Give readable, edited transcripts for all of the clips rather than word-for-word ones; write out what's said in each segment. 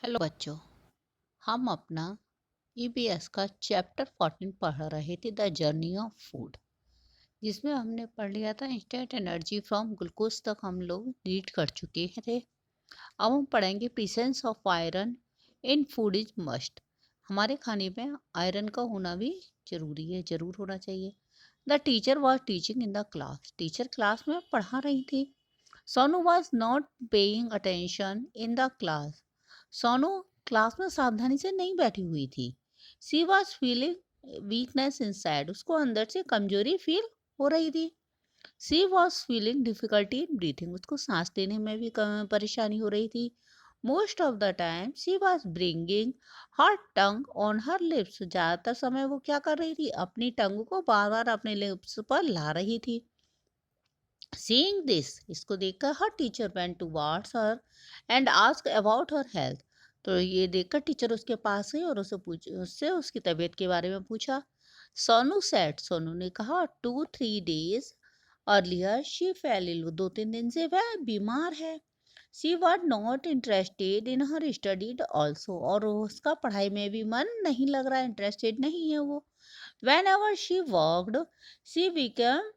Hello बच्चों। हम अपना ईबीएस का चैप्टर 14 पढ़ रहे थे, द जर्नी ऑफ फूड, जिसमें हमने पढ़ लिया था इंस्टेंट एनर्जी फ्रॉम ग्लूकोज तक हम लोग रीड कर चुके थे। अब हम पढ़ेंगे presence of iron in food is must. हमारे खाने में आयरन का होना भी जरूरी है, जरूर होना चाहिए। The teacher was teaching in the class. Teacher class में पढ़ा रही थी। Sonu was not paying attention in the class. Sonu class में सावधानी से नहीं बैठी हुई थी। She was feeling weakness inside. उसको अंदर से कमजोरी फील हो रही थी। She was feeling difficulty in breathing. उसको सांस लेने में भी परेशानी हो रही थी। Most of the time she was bringing her tongue on her lips. ज़्यादातर समय वो क्या कर रही थी, अपनी टंग को बार बार अपने लिप्स पर ला रही थी। Seeing this, इसको देखकर हर teacher went towards her and asked about her health। तो ये देखकर टीचर उसके पास गई और उससे उसकी तबीयत के बारे में पूछा। सोनू सेड, सोनू ने कहा, 2-3 days earlier she fell ill। 2-3 दिन से वह बीमार है। She was not interested in her study also। और उसका पढ़ाई में भी मन नहीं लग रहा, इंटरेस्टेड नहीं है वो। Whenever she worked, she became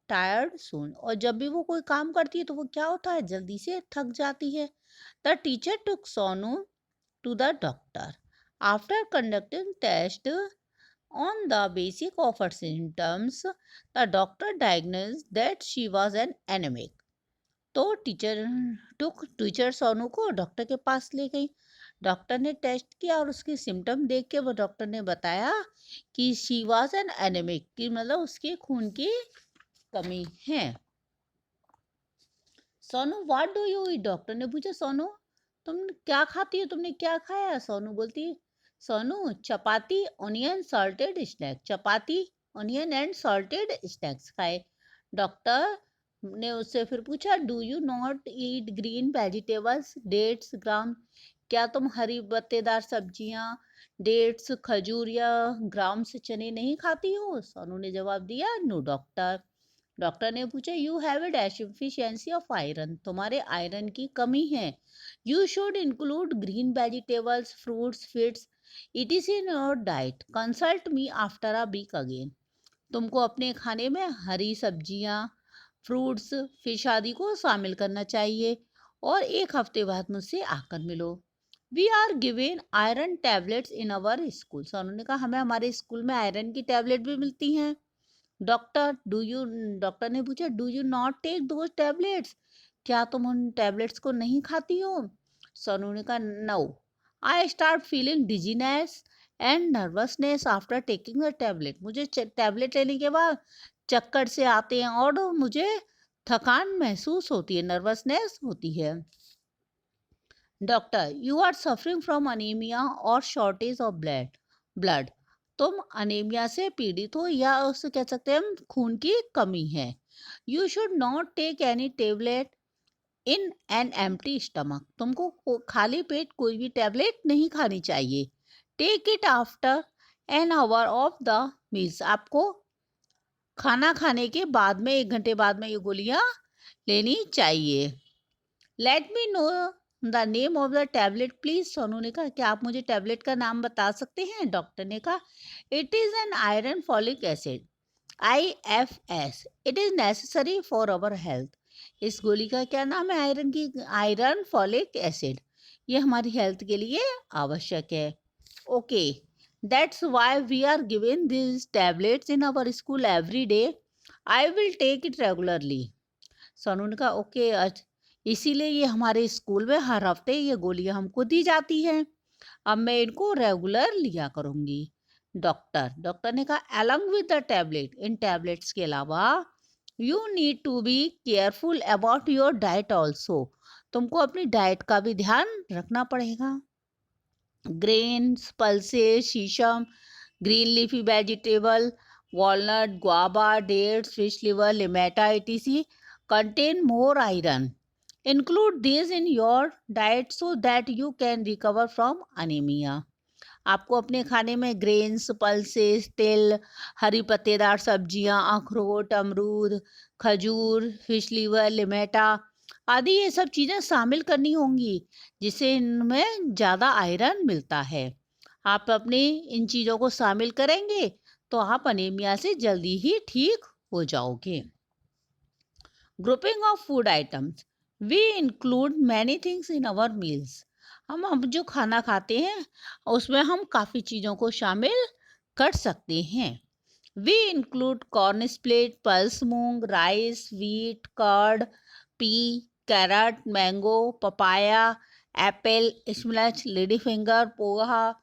tired soon. और जब भी वो कोई काम करती है तो वो क्या होता है, जल्दी से थक जाती है। The teacher took Sonu to the doctor. After conducting test on the basic of her symptoms, the doctor diagnose that she was an anemic. तो टीचर सोनू को डॉक्टर के पास ले गई। डॉक्टर ने टेस्ट किया और उसकी सिम्टम देख के वो डॉक्टर ने बताया कि शी वाज एन एनेमिक, कि मतलब उसके खून की कमी है। Sonu what do you eat. Doctor ने पूछा, सोनू तुम क्या खाती हो, तुमने क्या खाया। सोनू बोलती, Sonu chapati onion salted snack. Chapati onion and salted snacks खाए। डॉक्टर ने उससे फिर पूछा, do you not eat green vegetables dates gram. क्या तुम हरी पत्तेदार सब्जियां, डेट्स खजूर या ग्राम से चने नहीं खाती हो। सोनू ने जवाब दिया, नो डॉक्टर। डॉक्टर ने पूछा, you have a deficiency of iron. तुम्हारे आयरन की कमी है। You should include green vegetables, fruits, fits, it is in your diet. Consult me after a week again. तुमको अपने खाने में हरी सब्जियां, फ्रूट्स, फिश आदि को शामिल करना चाहिए और एक हफ्ते बाद मुझसे आकर मिलो। We are given iron tablets in our school. Sir उन्होंने कहा, हमें हमारे स्कूल में आयरन की टैबलेट भी मिलती हैं। डॉक्टर ने पूछा, do you not take those tablets. क्या तुम उन टैबलेट्स को नहीं खाती हो। सोनू ने कहा, no, I start feeling dizziness and nervousness after taking the tablet. मुझे टैबलेट लेने के बाद चक्कर से आते हैं और मुझे थकान महसूस होती है, नर्वसनेस होती है। Doctor, you are suffering from anemia और शॉर्टेज ऑफ ब्लड। तुम अनीमिया से पीड़ित हो या उससे कह सकते हैं हम खून की कमी है। You should not take any tablet in an empty stomach. तुमको खाली पेट कोई भी टैबलेट नहीं खानी चाहिए। Take it after an hour of the meals. आपको खाना खाने के बाद में 1 घंटे बाद में ये गोलियां लेनी चाहिए। Let me know the name of the tablet please. Sonu ने कहा, क्या आप मुझे टैबलेट का नाम बता सकते हैं। डॉक्टर ने कहा, it is an iron folic acid, IFS। It is necessary for our health. इस गोली का क्या नाम है, आयरन फॉलिक एसिड। ये हमारी हेल्थ के लिए आवश्यक है। Okay, that's why we are given this tablets in our school every day. I will take it regularly. Sonu ने कहा, ओके, इसीलिए ये हमारे स्कूल में हर हफ्ते ये गोलियां हमको दी जाती हैं। अब मैं इनको रेगुलर लिया करूंगी। डॉक्टर ने कहा, अलॉन्ग विद द टैबलेट, इन टैबलेट्स के अलावा you need to be careful about your diet also. तुमको अपनी डाइट का भी ध्यान रखना पड़ेगा। ग्रेन्स, पल्सेस, शीशम, green leafy vegetable, walnut, guava, dates, fish liver, limeta, etc. contain more iron. Include these in your diet so that you can recover from anemia. आपको अपने खाने में ग्रेन्स, पल्सेस, तिल, हरी पत्तेदार सब्जियां, अखरोट, अमरूद, खजूर, फिश लीवर, लिमेटा आदि ये सब चीज़ें शामिल करनी होंगी, जिससे इनमें ज़्यादा आयरन मिलता है। आप अपनी इन चीज़ों को शामिल करेंगे, तो आप अनीमिया से जल्दी ही ठीक हो जाओगे। Grouping of food items, we include many things in our meals. हम जो खाना खाते हैं, उसमें हम काफ़ी चीज़ों को शामिल कर सकते हैं। We include corn split, pulse moong, rice, wheat, curd, pea, carrot, mango, papaya, apple, spinach, lady finger, poha,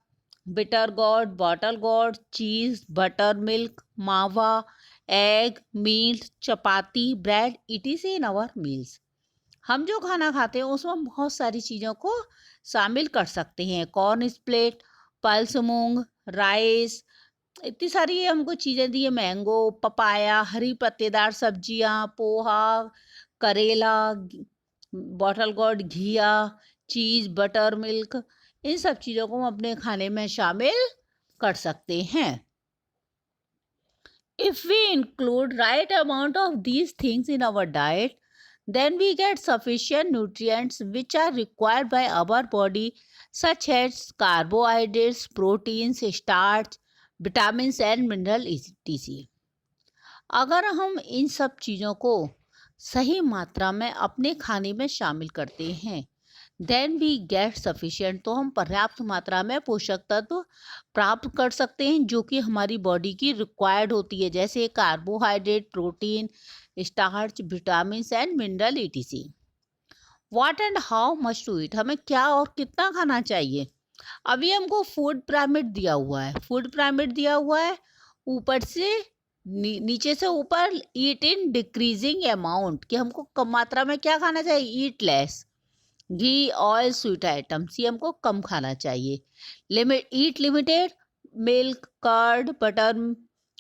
bitter gourd, bottle gourd, cheese, butter milk, mawa, egg, meat, chapati, bread, it in our meals. हम जो खाना खाते हैं उसमें बहुत सारी चीज़ों को शामिल कर सकते हैं। Corn split, pulse moong, rice, इतनी सारी ये हमको चीज़ें दी है। मैंगो, पपाया, हरी पत्तेदार सब्जियां, पोहा, करेला, बॉटल गॉड, घिया, चीज़, बटर मिल्क, इन सब चीज़ों को हम अपने खाने में शामिल कर सकते हैं। If we include right amount of these things in our diet, then we get sufficient nutrients which are required by our body, such as carbohydrates, proteins, starch, vitamins and mineral etc. अगर हम इन सब चीज़ों को सही मात्रा में अपने खाने में शामिल करते हैं, देन वी गेट सफिशिएंट, तो हम पर्याप्त मात्रा में पोषक तत्व प्राप्त कर सकते हैं जो कि हमारी बॉडी की रिक्वायर्ड होती है, जैसे carbohydrate, protein, starch, vitamin and mineral etc. What and how much to eat, हमें क्या और कितना खाना चाहिए। अभी हमको फूड पिरामिड दिया हुआ है, फूड पिरामिड दिया हुआ है, ऊपर से नीचे से ऊपर ईट इन डिक्रीजिंग अमाउंट, कि हमको कम मात्रा में क्या खाना चाहिए, eat less, ghee, oil, sweet items ये हमको कम खाना चाहिए। Eat limited, milk, curd, butter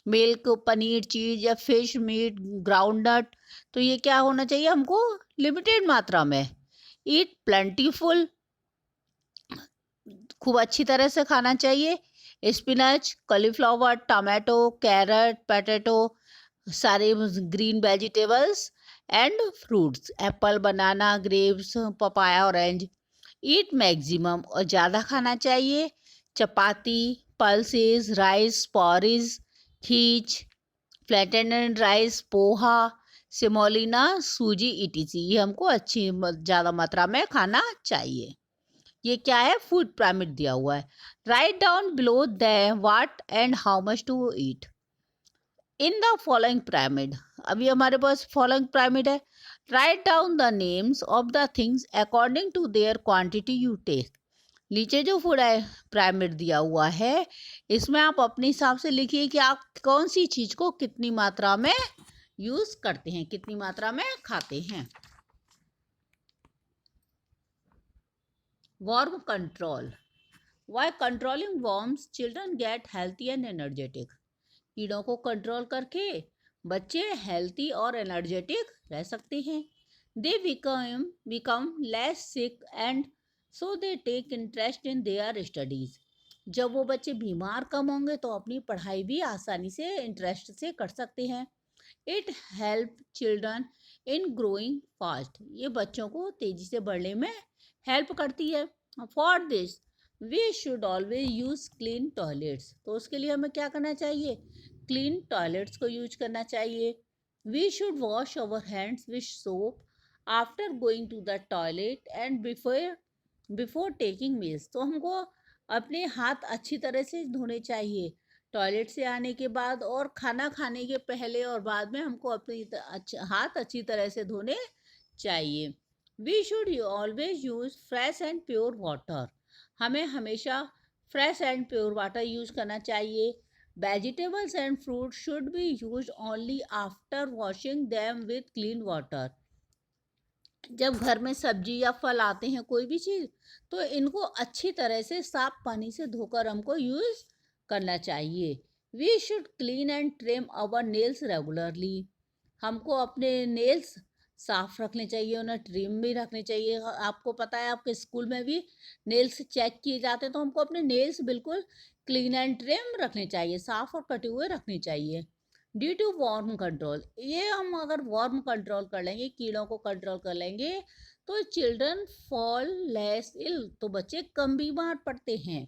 milk, paneer, cheese या फिश, मीट, ग्राउंडनट, तो ये क्या होना चाहिए, हमको लिमिटेड मात्रा में। ईट प्लेंटीफुल, खूब अच्छी तरह से खाना चाहिए। Spinach, cauliflower, tomato, carrot, potato, सारे green vegetables and fruits, apple, banana, grapes, papaya, orange. Eat maximum, और ज़्यादा खाना चाहिए। चपाती, पल्सेस, राइस, पॉरिज, खीच, flattened rice, poha, semolina, suji, etc, ये हमको अच्छी ज़्यादा मात्रा में खाना चाहिए। ये क्या है, फूड पिरामिड दिया हुआ है। Write down below the what and how much to eat in the following pyramid. अभी हमारे पास फॉलोइंग पिरामिड है। Write down the names of the things according to their quantity you take. नीचे जो food है पिरामिड दिया हुआ है, इसमें आप अपने हिसाब से लिखिए कि आप कौन सी चीज को कितनी मात्रा में यूज करते हैं, कितनी मात्रा में खाते हैं। Worm control, why controlling worms children get healthy and energetic. कीड़ों को कंट्रोल करके बच्चे हेल्थी और एनर्जेटिक रह सकते हैं। They become less sick and so they take interest in their studies. जब वो बच्चे बीमार कम होंगे तो अपनी पढ़ाई भी आसानी से इंटरेस्ट से कर सकते हैं। It help children in growing fast, ये बच्चों को तेजी से बढ़ने में हेल्प करती है। For this we should always use clean toilets, तो उसके लिए हमें क्या करना चाहिए, क्लीन टॉयलेट्स को यूज करना चाहिए। We should wash our hands with soap after going to the toilet and before taking meals, तो हमको अपने हाथ अच्छी तरह से धोने चाहिए टॉयलेट से आने के बाद, और खाना खाने के पहले और बाद में हमको अपने हाथ अच्छी तरह से धोने चाहिए। We should always use fresh and pure water, हमें हमेशा fresh and pure water use करना चाहिए। Vegetables and fruit should be use only after washing them with clean water. जब घर में सब्जी या फल आते हैं, कोई भी चीज़, तो इनको अच्छी तरह से साफ पानी से धोकर हमको यूज करना चाहिए। We should clean and trim our nails regularly, हमको अपने नेल्स साफ रखने चाहिए, उन्हें ट्रिम भी रखने चाहिए। आपको पता है आपके स्कूल में भी नेल्स चेक किए जाते हैं, तो हमको अपने नेल्स बिल्कुल क्लीन एंड ट्रिम रखने चाहिए, साफ और कटे हुए रखने चाहिए। ड्यू टू वार्म कंट्रोल, ये हम अगर वार्म कंट्रोल कर लेंगे, कीड़ों को कंट्रोल कर लेंगे, तो चिल्ड्रन फॉल लेस इल, तो बच्चे कम बीमार पड़ते हैं।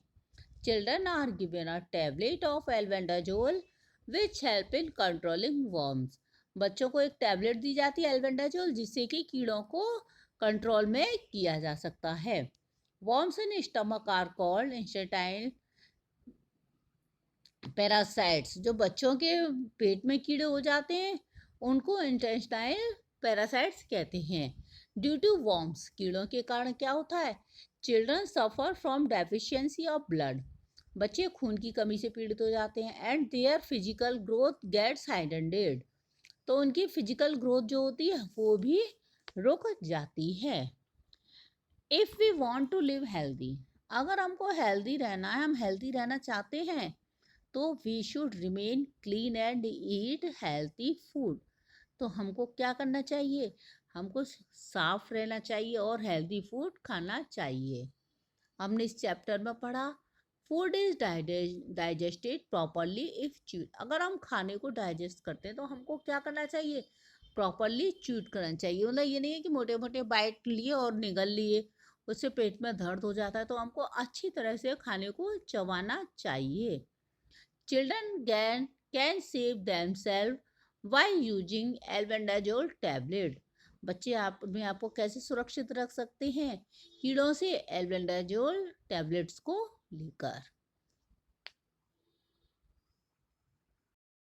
Children are given a tablet of albendazole which help in controlling worms, बच्चों को एक टैबलेट दी जाती है एल्बेंडाजोल, जिससे कि कीड़ों को कंट्रोल में किया जा सकता है। Worms in stomach are called intestine parasites, जो बच्चों के पेट में कीड़े हो जाते हैं उनको इंटेस्टाइनल पैरासाइट्स कहते हैं। ड्यू टू वॉर्म्स, कीड़ों के कारण क्या होता है, children suffer from deficiency of blood, बच्चे खून की कमी से पीड़ित हो जाते हैं। And their physical growth gets hindered, तो उनकी फिजिकल ग्रोथ जो होती है वो भी रुक जाती है। If we want to live healthy, अगर हमको हेल्दी रहना है, हम हेल्दी रहना चाहते हैं, तो we should remain clean and eat healthy food, तो हमको क्या करना चाहिए, हमको साफ रहना चाहिए और हेल्दी फूड खाना चाहिए। हमने इस चैप्टर में पढ़ा, food is digested properly if chewed, अगर हम खाने को डाइजेस्ट करते हैं तो हमको क्या करना चाहिए, प्रॉपरली च्यूड करना चाहिए। मतलब ये नहीं है कि मोटे मोटे बाइट लिए और निगल लिए, उससे पेट में दर्द हो जाता है, तो हमको अच्छी तरह से खाने को चबाना चाहिए। Children can save themselves while using albendazole tablet, बच्चे आप अपने आप को कैसे सुरक्षित रख सकते हैं कीड़ों से, एल्बेंडाजोल टैबलेट्स को लेकर।